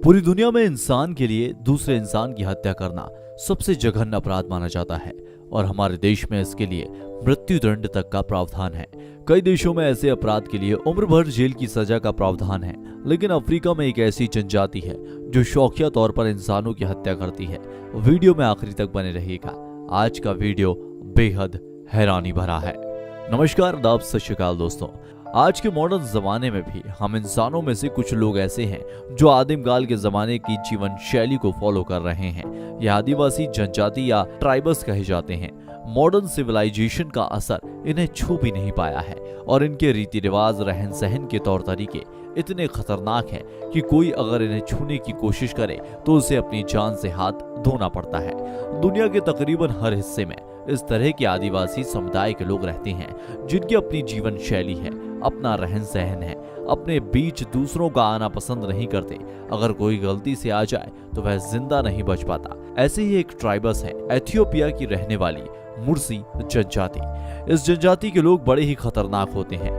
पूरी दुनिया में इंसान के लिए दूसरे इंसान की हत्या करना सबसे जघन्य अपराध माना जाता है और हमारे देश में इसके लिए मृत्यु दंड तक का प्रावधान है। कई देशों में ऐसे अपराध के लिए उम्र भर जेल की सजा का प्रावधान है, लेकिन अफ्रीका में एक ऐसी जनजाति है जो शौकिया तौर पर इंसानों की हत्या करती है। वीडियो में आखिरी तक बने रहिएगा। आज का वीडियो बेहद हैरानी भरा है। नमस्कार, आदाब, सत श्री अकाल दोस्तों। आज के मॉडर्न जमाने में भी हम इंसानों में से कुछ लोग ऐसे हैं जो आदिम काल के जमाने की जीवन शैली को फॉलो कर रहे हैं। ये आदिवासी जनजाति या ट्राइबल्स कहे जाते हैं। मॉडर्न सिविलाइजेशन का असर इन्हें छू भी नहीं पाया है और इनके रीति रिवाज, रहन सहन के तौर तरीके इतने खतरनाक हैं कि कोई अगर इन्हें छूने की कोशिश करे तो उसे अपनी जान से हाथ धोना पड़ता है। दुनिया के तकरीबन हर हिस्से में इस तरह के आदिवासी समुदाय के लोग रहते हैं जिनकी अपनी जीवन शैली है, अपना रहन सहन है, अपने बीच दूसरों का आना पसंद नहीं करते। अगर कोई गलती से आ जाए तो वह जिंदा नहीं बच पाता। ऐसे ही एक ट्राइबस है एथियोपिया की रहने वाली मुर्सी जनजाति। इस जनजाति के लोग बड़े ही खतरनाक होते हैं।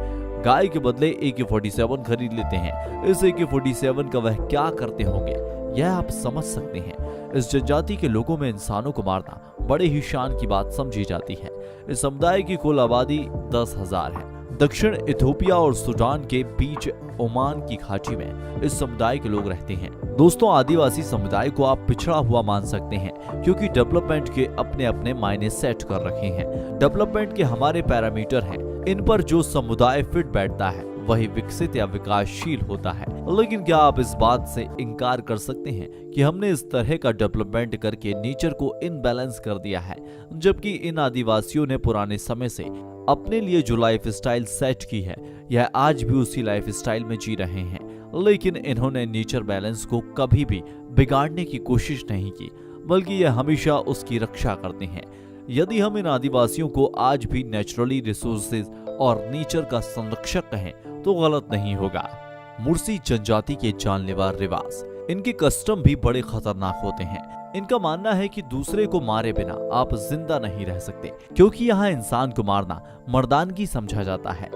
गाय के बदले AK-47 खरीद लेते हैं। इस AK-47 का वह क्या करते होंगे यह आप समझ सकते हैं। इस जनजाति के लोगों में इंसानों को मारना बड़े ही शान की बात समझी जाती है। इस समुदाय की कुल आबादी 10,000 है। दक्षिण इथियोपिया और सूडान के बीच ओमान की खाड़ी में इस समुदाय के लोग रहते हैं। दोस्तों, आदिवासी समुदाय को आप पिछड़ा हुआ मान सकते हैं क्योंकि डेवलपमेंट के अपने अपने मायने सेट कर रखे हैं। डेवलपमेंट के हमारे पैरामीटर हैं, इन पर जो समुदाय फिट बैठता है वही विकसित या विकासशील होता है। लेकिन क्या आप इस बात से इनकार कर सकते हैं कि हमने इस तरह का डेवलपमेंट करके नेचर को इनबैलेंस कर दिया है, जबकि इन आदिवासियों ने पुराने समय से अपने लिए जो लाइफ स्टाइल सेट की है यह आज भी उसी लाइफ स्टाइल में जी रहे हैं। लेकिन इन्होंने नेचर बैलेंस को कभी भी बिगाड़ने की कोशिश नहीं की, बल्कि यह हमेशा उसकी रक्षा करते हैं। यदि हम इन आदिवासियों को आज भी नेचुरली रिसोर्सेज और नेचर का संरक्षक कहें तो गलत नहीं होगा। मुर्सी जनजाति के जानलेवा रिवाज, इनके कस्टम भी बड़े खतरनाक होते हैं। इनका मानना है कि दूसरे को मारे बिना आप जिंदा नहीं रह सकते, क्योंकि यहाँ इंसान को मारना मर्दानगी समझा जाता है।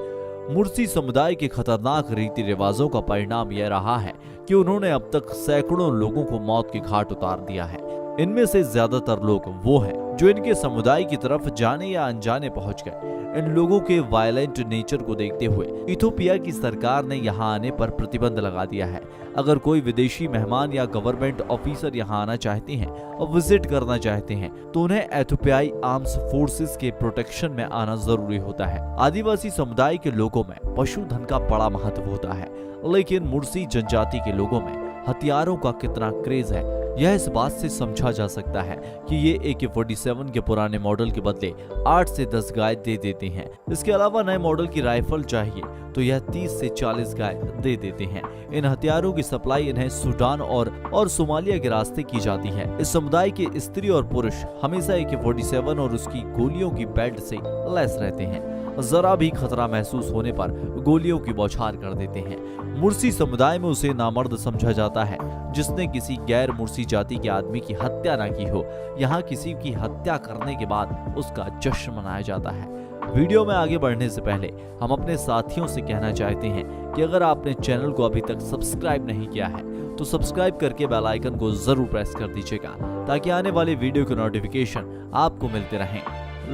मुर्सी समुदाय के खतरनाक रीति रिवाजों का परिणाम यह रहा है कि उन्होंने अब तक सैकड़ों लोगों को मौत की घाट उतार दिया है। इनमें से ज्यादातर लोग वो हैं जो इनके समुदाय की तरफ जाने या अनजाने पहुंच गए। इन लोगों के वायलेंट नेचर को देखते हुए इथियोपिया की सरकार ने यहाँ आने पर प्रतिबंध लगा दिया है। अगर कोई विदेशी मेहमान या गवर्नमेंट ऑफिसर यहाँ आना चाहते हैं और विजिट करना चाहते हैं तो उन्हें एथियोपियाई आर्म्स फोर्सेस के प्रोटेक्शन में आना जरूरी होता है। आदिवासी समुदाय के लोगों में पशुधन का बड़ा महत्व होता है, लेकिन मुर्सी जनजाति के लोगों में हथियारों का कितना क्रेज है यह इस बात से समझा जा सकता है कि ये AK-47 के पुराने मॉडल के बदले 8 से 10 गाय दे देते हैं। इसके अलावा नए मॉडल की राइफल चाहिए तो यह 30 से 40 गाय दे देते हैं। इन हथियारों की सप्लाई इन्हें सूडान और सोमालिया के रास्ते की जाती है। इस समुदाय के स्त्री और पुरुष हमेशा AK-47 और उसकी गोलियों की बेल्ट से लैस रहते हैं। जरा भी खतरा महसूस होने पर गोलियों की बौछार कर देते हैं। मुर्सी समुदाय में उसे नामर्द समझा जाता है जिसने किसी गैर मुर्सी जाति के आदमी की हत्या न की हो। यहाँ किसी की हत्या करने के बाद उसका जश्न मनाया जाता है। वीडियो में आगे बढ़ने से पहले हम अपने साथियों से कहना चाहते हैं कि अगर आपने चैनल को अभी तक सब्सक्राइब नहीं किया है तो सब्सक्राइब करके बेल आइकन को जरूर प्रेस कर दीजिएगा ताकि आने वाले वीडियो के नोटिफिकेशन आपको मिलते रहें।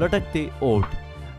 लटकते ओट,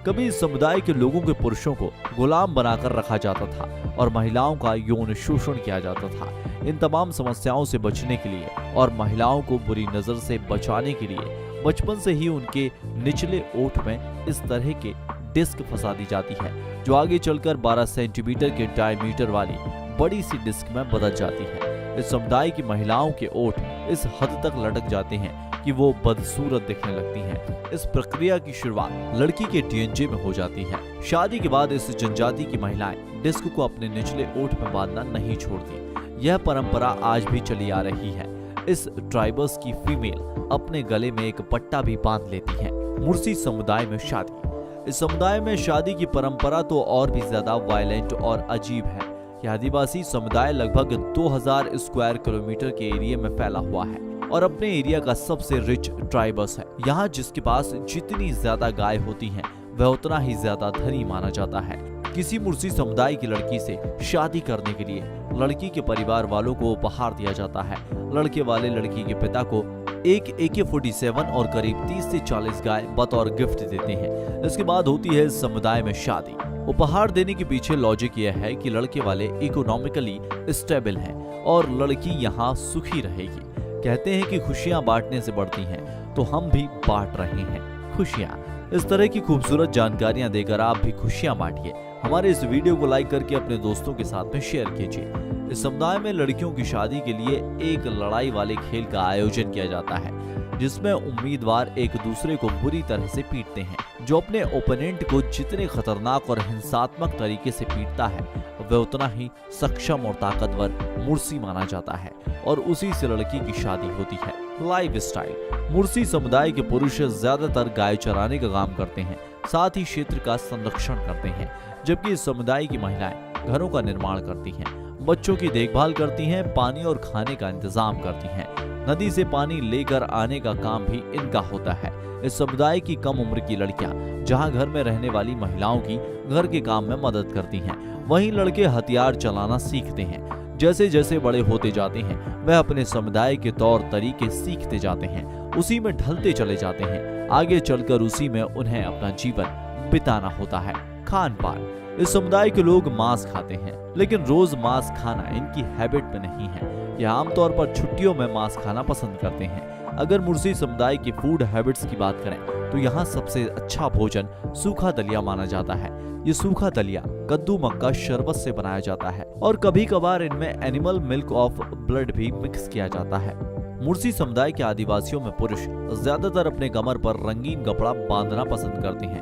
कभी इस समुदाय के लोगों के पुरुषों को गुलाम बनाकर रखा जाता था और महिलाओं का यौन शोषण किया जाता था। इन तमाम समस्याओं से बचने के लिए और महिलाओं को बुरी नजर से बचाने के लिए बचपन से ही उनके निचले ओठ में इस तरह के डिस्क फंसा दी जाती है जो आगे चलकर 12 सेंटीमीटर के डायमीटर वाली बड़ी सी डिस्क में बदल जाती है। इस समुदाय की महिलाओं के ओठ इस हद तक लटक जाते हैं कि वो बदसूरत दिखने लगती हैं। इस प्रक्रिया की शुरुआत लड़की के TNJ में हो जाती है। शादी के बाद इस जनजाति की महिलाएं डिस्क को अपने निचले ओठ में बांधना नहीं छोड़ती। यह परंपरा आज भी चली आ रही है। इस ट्राइबल्स की फीमेल अपने गले में एक पट्टा भी बांध लेती है। मुर्सी समुदाय में शादी, इस समुदाय में शादी की परंपरा तो और भी ज्यादा वायलेंट और अजीब है। यह आदिवासी समुदाय लगभग 2000 स्क्वायर किलोमीटर के एरिया में फैला हुआ है और अपने एरिया का सबसे रिच ट्राइबस है। यहाँ जिसके पास जितनी ज्यादा गाय होती हैं वह उतना ही ज्यादा धनी माना जाता है। किसी मुर्सी समुदाय की लड़की से शादी करने के लिए लड़की के परिवार वालों को उपहार दिया जाता है। लड़के वाले लड़की के पिता को एक AK-47 और करीब 30 से 40 गाय बतौर गिफ्ट देते हैं। इसके बाद होती है समुदाय में शादी। उपहार देने के पीछे लॉजिक यह है कि लड़के वाले इकोनॉमिकली स्टेबल हैं और लड़की यहाँ सुखी रहेगी। कहते हैं कि खुशियां बांटने से बढ़ती हैं, तो हम भी बांट रहे हैं खुशियां। इस तरह की खूबसूरत जानकारियां देकर आप भी खुशियां बांटिए। हमारे इस वीडियो को लाइक करके अपने दोस्तों के साथ में शेयर कीजिए। इस समुदाय में लड़कियों की शादी के लिए एक लड़ाई वाले खेल का आयोजन किया जाता है, जिसमें उम्मीदवार एक दूसरे को बुरी तरह से पीटते हैं। जो अपने ओपोनेंट को जितने खतरनाक और हिंसात्मक तरीके से पीटता है, वह उतना ही सक्षम और ताकतवर मुर्सी माना जाता है और उसी से लड़की की शादी होती है। Life style. मुर्सी समुदाय के पुरुष ज्यादातर गाय चराने का काम करते हैं, साथ ही क्षेत्र का संरक्षण करते हैं, जबकि इस समुदाय की महिलाएं घरों का निर्माण करती हैं, बच्चों की देखभाल करती हैं, पानी और खाने का इंतजाम करती हैं। नदी से पानी लेकर आने का काम भी इनका होता है। इस समुदाय की कम उम्र की लड़कियां जहां घर में रहने वाली महिलाओं की घर के काम में मदद करती हैं, वहीं लड़के हथियार चलाना सीखते हैं। जैसे जैसे बड़े होते जाते हैं, वह अपने समुदाय के तौर तरीके सीखते जाते हैं, उसी में ढलते चले जाते हैं। आगे चलकर उसी में उन्हें अपना जीवन बिताना होता है। खान पान। इस समुदाय के लोग मांस खाते हैं, लेकिन रोज मांस खाना इनकी हैबिट में नहीं है। यह आमतौर पर छुट्टियों में मांस खाना पसंद करते हैं। अगर मुर्सी समुदाय की फूड हैबिट्स की बात करें तो यहाँ सबसे अच्छा भोजन सूखा दलिया माना जाता है। ये सूखा दलिया कद्दू मक्का शरबत से बनाया जाता है और कभी कभार इनमें एनिमल मिल्क ऑफ ब्लड भी मिक्स किया जाता है। मुर्सी समुदाय के आदिवासियों में पुरुष ज्यादातर अपने कमर पर रंगीन कपड़ा बांधना पसंद करते हैं,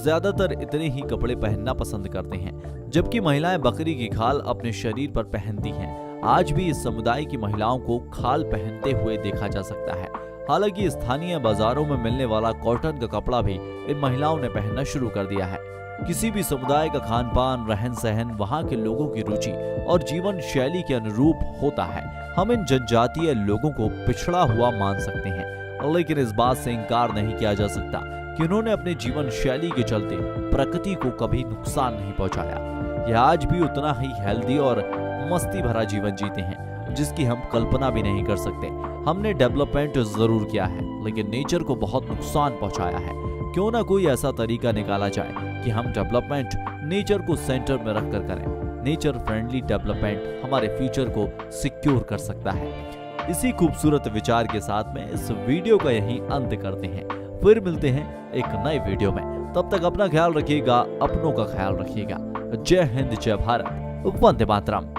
ज्यादातर इतने ही कपड़े पहनना पसंद करते हैं, जबकि महिलाएं बकरी की खाल अपने शरीर पर पहनती हैं। आज भी इस समुदाय की महिलाओं को खाल पहनते हुए देखा जा सकता है। हालांकि स्थानीय बाजारों में मिलने वाला कॉटन का कपड़ा भी इन महिलाओं ने पहनना शुरू कर दिया है। किसी भी समुदाय का खान पान, रहन सहन वहाँ के लोगों की रुचि और जीवन शैली के अनुरूप होता है। हम इन जनजातीय लोगों को पिछड़ा हुआ मान सकते हैं, लेकिन इस बात से इनकार नहीं किया जा सकता कि उन्होंने अपने जीवन शैली के चलते प्रकृति को कभी नुकसान नहीं पहुंचाया। यह आज भी उतना ही हेल्दी और मस्ती भरा जीवन जीते हैं, जिसकी हम कल्पना भी नहीं कर सकते। हमने डेवलपमेंट जरूर किया है, लेकिन नेचर को बहुत नुकसान पहुंचाया है। क्यों ना कोई ऐसा तरीका निकाला जाए कि हम डेवलपमेंट नेचर को सेंटर में रखकर करें। नेचर फ्रेंडली डेवलपमेंट हमारे फ्यूचर को सिक्योर कर सकता है। इसी खूबसूरत विचार के साथ में इस वीडियो का यही अंत करते हैं। फिर मिलते हैं एक नए वीडियो में। तब तक अपना ख्याल रखिएगा, अपनों का ख्याल रखिएगा। जय हिंद, जय भारत, वंदे मातरम।